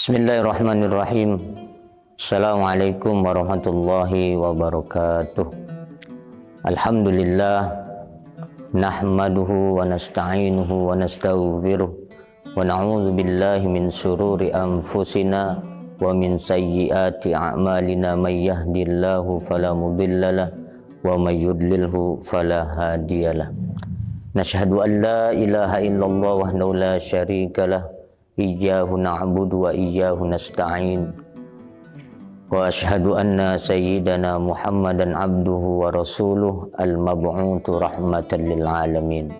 Bismillahirrahmanirrahim. Assalamualaikum warahmatullahi wabarakatuh. Alhamdulillah, nahmaduhu wa nasta'inuhu wa nastaghfiruh wa na'udzu billahi min syururi anfusina wa min sayyiati a'malina. May yahdihillahu fala mudhillalah wa may yudlilhu fala hadiyalah. Nashhadu an la ilaha illallah wahdahu la syarikalah, iyyahu na'budu wa iyyahu nasta'in. Wa ashhadu anna sayyidana Muhammadan abduhu wa rasuluh al-mab'utsu rahmatan lil alamin.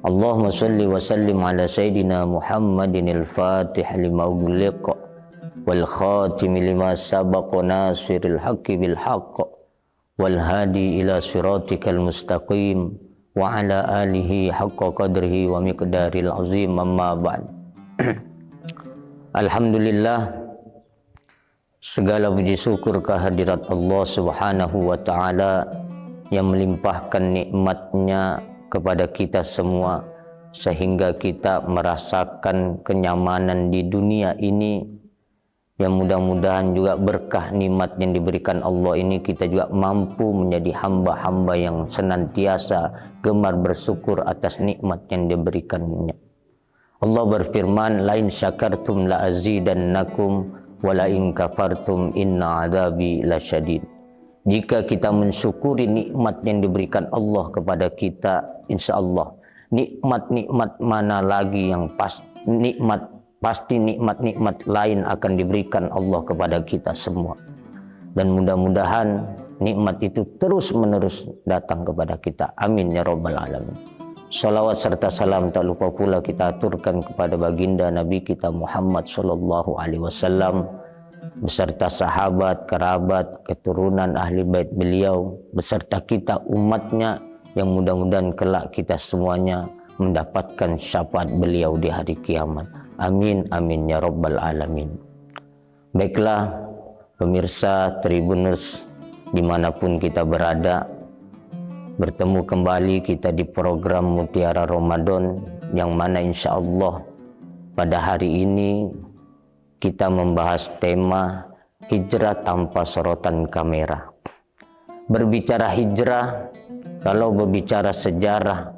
Allahumma shalli wa sallim ala sayyidina Muhammadin al-fatih lima ughliq wal khatim lima sabaqa nasiril haqqi bil haqq wal hadi ila siratikal mustaqim wa ala alihi haqqa qadrihi wa miqdaril azim. Amma ba'd. Alhamdulillah, segala puji syukur kehadirat Allah Subhanahu wa ta'ala yang melimpahkan nikmatnya kepada kita semua sehingga kita merasakan kenyamanan di dunia ini, yang mudah-mudahan juga berkah nikmat yang diberikan Allah ini kita juga mampu menjadi hamba-hamba yang senantiasa gemar bersyukur atas nikmat yang diberikannya. Allah berfirman, lain syakartum la azidannakum wa la in kafartum inna adzabi lasyadid. Jika kita mensyukuri nikmat yang diberikan Allah kepada kita, insyaallah nikmat-nikmat mana lagi yang pasti nikmat-nikmat lain akan diberikan Allah kepada kita semua. Dan mudah-mudahan nikmat itu terus-menerus datang kepada kita. Amin ya rabbal alamin. Salawat serta salam tak lupa pula kita aturkan kepada baginda Nabi kita Muhammad sallallahu alaihi wasallam beserta sahabat, kerabat, keturunan ahli bait beliau beserta kita umatnya, yang mudah-mudahan kelak kita semuanya mendapatkan syafaat beliau di hari kiamat. Amin amin ya rabbal alamin. Baiklah pemirsa Tribuners dimanapun kita berada, bertemu kembali kita di program Mutiara Ramadan, yang mana insya Allah pada hari ini kita membahas tema hijrah tanpa sorotan kamera. Berbicara hijrah, kalau berbicara sejarah,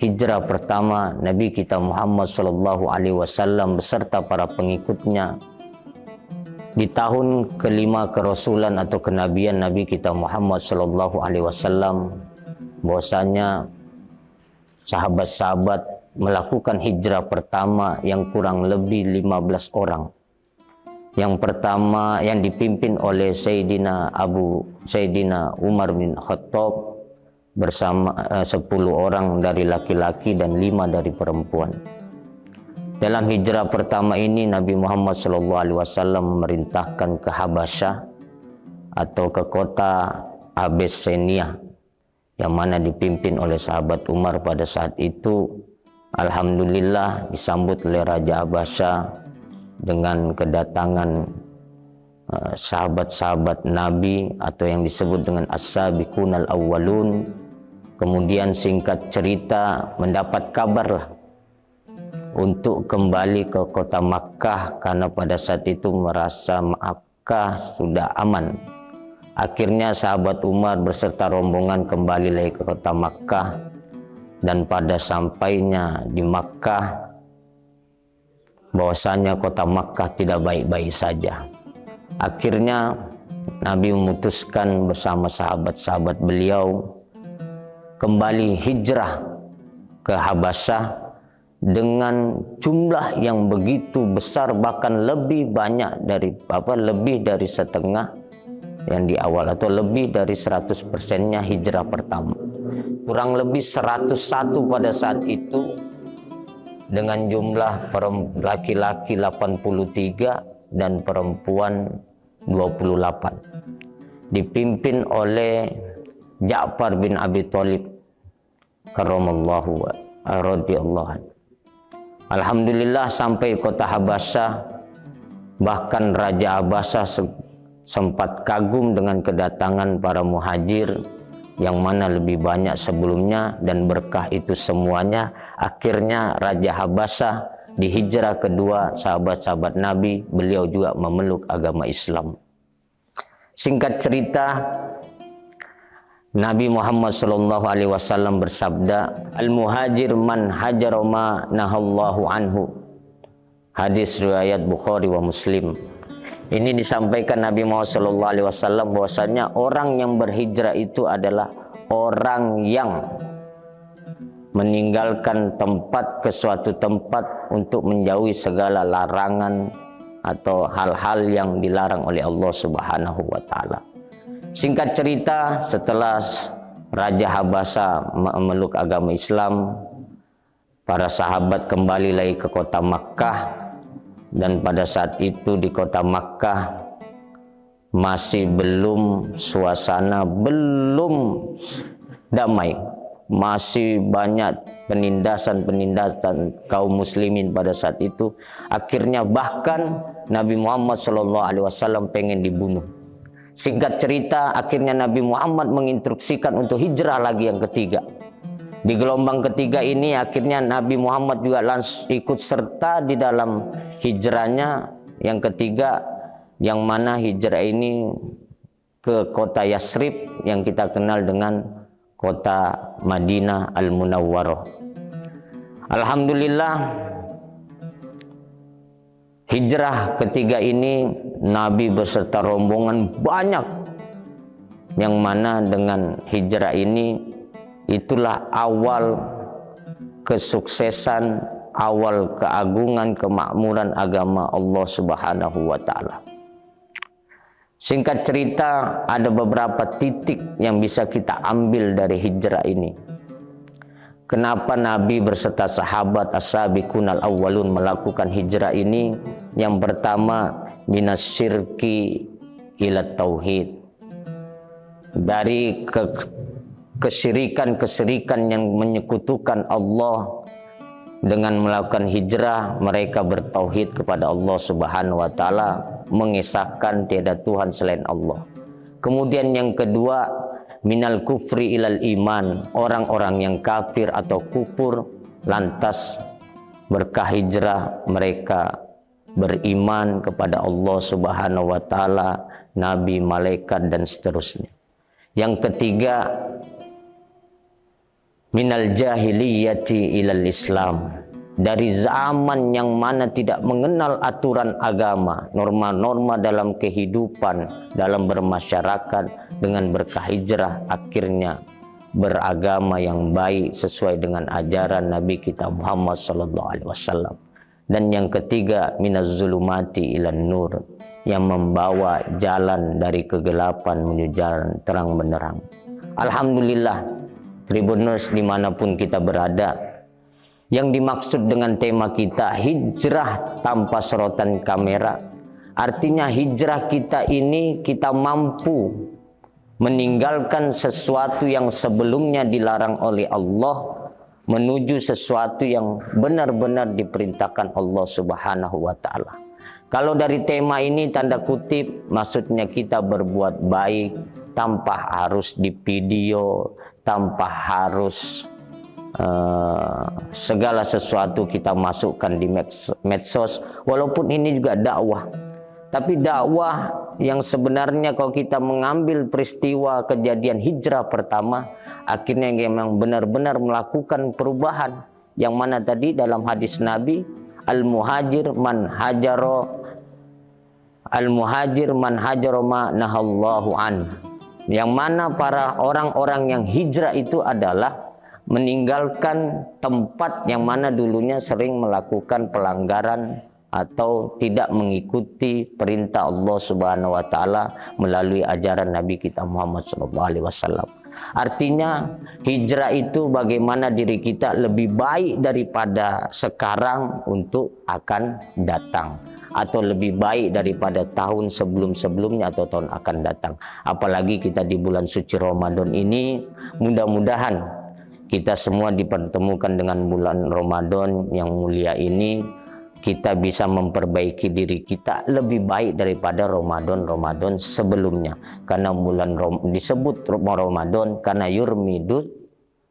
hijrah pertama Nabi kita Muhammad Sallallahu Alaihi Wasallam beserta para pengikutnya di tahun kelima kerasulan atau kenabian Nabi kita Muhammad Sallallahu Alaihi Wasallam, bahwasanya sahabat-sahabat melakukan hijrah pertama yang kurang lebih 15 orang. Yang pertama yang dipimpin oleh Sayyidina Umar bin Khattab bersama 10 orang dari laki-laki dan 5 dari perempuan. Dalam hijrah pertama ini Nabi Muhammad SAW memerintahkan ke Habasyah atau ke kota Abyssinia, yang mana dipimpin oleh sahabat Umar pada saat itu. Alhamdulillah disambut oleh Raja Habasyah dengan kedatangan sahabat-sahabat Nabi atau yang disebut dengan as-sabiqunal awwalun. Kemudian singkat cerita mendapat kabarlah untuk kembali ke kota Makkah karena pada saat itu merasa Makkah sudah aman. Akhirnya sahabat Umar beserta rombongan kembali lagi ke kota Makkah, dan pada sampainya di Makkah bahwasanya kota Makkah tidak baik-baik saja. Akhirnya Nabi memutuskan bersama sahabat-sahabat beliau kembali hijrah ke Habasyah dengan jumlah yang begitu besar, bahkan lebih dari setengah yang di awal, atau lebih dari 100%-nya hijrah pertama. Kurang lebih 101 pada saat itu, dengan jumlah laki-laki 83 dan perempuan 28, dipimpin oleh Ja'far bin Abi Thalib karramallahu radhiyallahu anhu. Alhamdulillah sampai kota Habasyah, bahkan Raja Habasyah sempat kagum dengan kedatangan para muhajir yang mana lebih banyak sebelumnya, dan berkah itu semuanya akhirnya Raja Habasyah di hijrah kedua sahabat-sahabat Nabi, beliau juga memeluk agama Islam. Singkat cerita, Nabi Muhammad SAW bersabda, "Al-muhajir man hajara ma nahallahu anhu." Hadis riwayat Bukhari wa Muslim. Ini disampaikan Nabi Muhammad SAW bahwasanya orang yang berhijrah itu adalah orang yang meninggalkan tempat ke suatu tempat untuk menjauhi segala larangan atau hal-hal yang dilarang oleh Allah Subhanahu wa taala. Singkat cerita, setelah Raja Habasa memeluk agama Islam, para sahabat kembali lagi ke kota Makkah, dan pada saat itu di kota Makkah masih belum suasana belum damai. Masih banyak penindasan kaum muslimin pada saat itu. Akhirnya bahkan Nabi Muhammad SAW pengen dibunuh. Singkat cerita, akhirnya Nabi Muhammad menginstruksikan untuk hijrah lagi yang ketiga. Di gelombang ketiga ini akhirnya Nabi Muhammad juga langsung ikut serta di dalam hijrahnya yang ketiga, yang mana hijrah ini ke kota Yasrib yang kita kenal dengan kota Madinah Al-Munawwarah. Alhamdulillah, hijrah ketiga ini Nabi beserta rombongan banyak, yang mana dengan hijrah ini itulah awal kesuksesan, awal keagungan, kemakmuran agama Allah Subhanahu wa taala. Singkat cerita, ada beberapa titik yang bisa kita ambil dari hijrah ini. Kenapa Nabi berserta sahabat as-sabiqunal awwalun melakukan hijrah ini? Yang pertama, minasyirki ila tauhid. Dari kesirikan yang menyekutukan Allah. Dengan melakukan hijrah, mereka bertauhid kepada Allah Subhanahu wa taala, mengesahkan tiada Tuhan selain Allah. Kemudian yang kedua, minal kufri ilal iman, orang-orang yang kafir atau kufur lantas berkah hijrah mereka beriman kepada Allah Subhanahu wa taala, nabi, malaikat dan seterusnya. Yang ketiga, minal jahiliyati ilal Islam, dari zaman yang mana tidak mengenal aturan agama, norma-norma dalam kehidupan, dalam bermasyarakat, dengan berkah hijrah akhirnya beragama yang baik sesuai dengan ajaran Nabi kita Muhammad SAW. Dan yang ketiga, minaz zulumati ilan nur, yang membawa jalan dari kegelapan menuju jalan terang benderang. Alhamdulillah, Tribuners dimanapun kita berada, yang dimaksud dengan tema kita hijrah tanpa sorotan kamera, artinya hijrah kita ini kita mampu meninggalkan sesuatu yang sebelumnya dilarang oleh Allah, menuju sesuatu yang benar-benar diperintahkan Allah Subhanahu wa taala. Kalau dari tema ini tanda kutip, maksudnya kita berbuat baik tanpa harus di video, tanpa harus segala sesuatu kita masukkan di medsos. Walaupun ini juga dakwah, tapi dakwah yang sebenarnya kalau kita mengambil peristiwa kejadian hijrah pertama, akhirnya memang benar-benar melakukan perubahan, yang mana tadi dalam hadis Nabi, al-muhajir man hajaro ma nahallahu an, yang mana para orang-orang yang hijrah itu adalah meninggalkan tempat yang mana dulunya sering melakukan pelanggaran atau tidak mengikuti perintah Allah Subhanahu wa taala melalui ajaran Nabi kita Muhammad SAW. Artinya hijrah itu bagaimana diri kita lebih baik daripada sekarang untuk akan datang, atau lebih baik daripada tahun sebelum-sebelumnya atau tahun akan datang. Apalagi kita di bulan suci Ramadan ini, mudah-mudahan kita semua dipertemukan dengan bulan Ramadan yang mulia ini, kita bisa memperbaiki diri kita lebih baik daripada Ramadan sebelumnya. Karena bulan disebut Ramadan karena yurmidus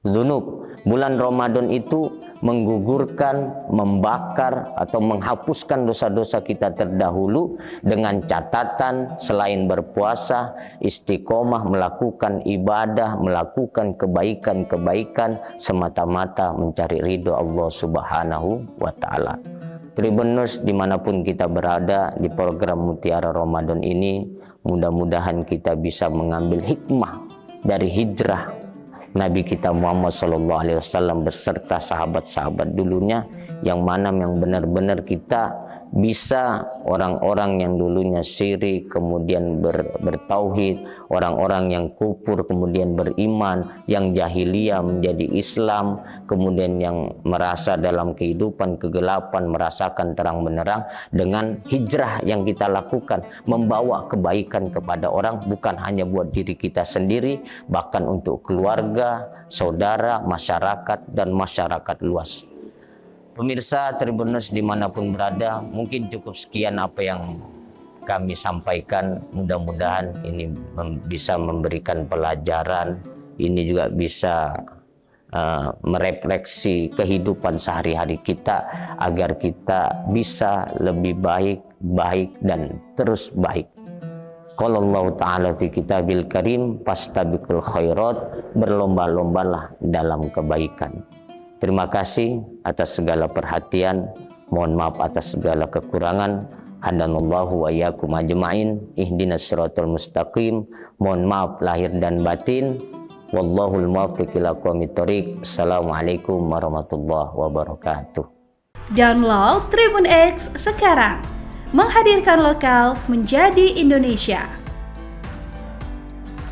dzunub, Bulan Ramadan itu menggugurkan, membakar atau menghapuskan dosa-dosa kita terdahulu dengan catatan selain berpuasa, istiqomah melakukan ibadah, melakukan kebaikan-kebaikan semata-mata mencari ridho Allah Subhanahu wa Ta'ala. Tribuners dimanapun kita berada di program Mutiara Ramadan ini, mudah-mudahan kita bisa mengambil hikmah dari hijrah Nabi kita Muhammad SAW beserta sahabat-sahabat dulunya, yang mana yang benar-benar kita bisa orang-orang yang dulunya syirik kemudian bertauhid, orang-orang yang kufur kemudian beriman, yang jahiliyah menjadi Islam, kemudian yang merasa dalam kehidupan kegelapan merasakan terang benderang. Dengan hijrah yang kita lakukan, membawa kebaikan kepada orang, bukan hanya buat diri kita sendiri, bahkan untuk keluarga, saudara, masyarakat, dan masyarakat luas. Pemirsa Tribuners dimanapun berada, mungkin cukup sekian apa yang kami sampaikan. Mudah-mudahan ini bisa memberikan pelajaran, ini juga bisa merefleksi kehidupan sehari-hari kita, agar kita bisa lebih baik dan terus baik. Qala Allah Ta'ala fi kitabil karim, fastabiqul khairat, berlomba-lombalah dalam kebaikan. Terima kasih atas segala perhatian. Mohon maaf atas segala kekurangan. Hadanallahu wa iyyakum ajma'in. Ihdinas siratal mustaqim. Mohon maaf lahir dan batin. Wallahul muwaffiq ila aqwamit thoriq. Assalamualaikum warahmatullahi wabarakatuh. Download Tribun X sekarang. Menghadirkan lokal menjadi Indonesia.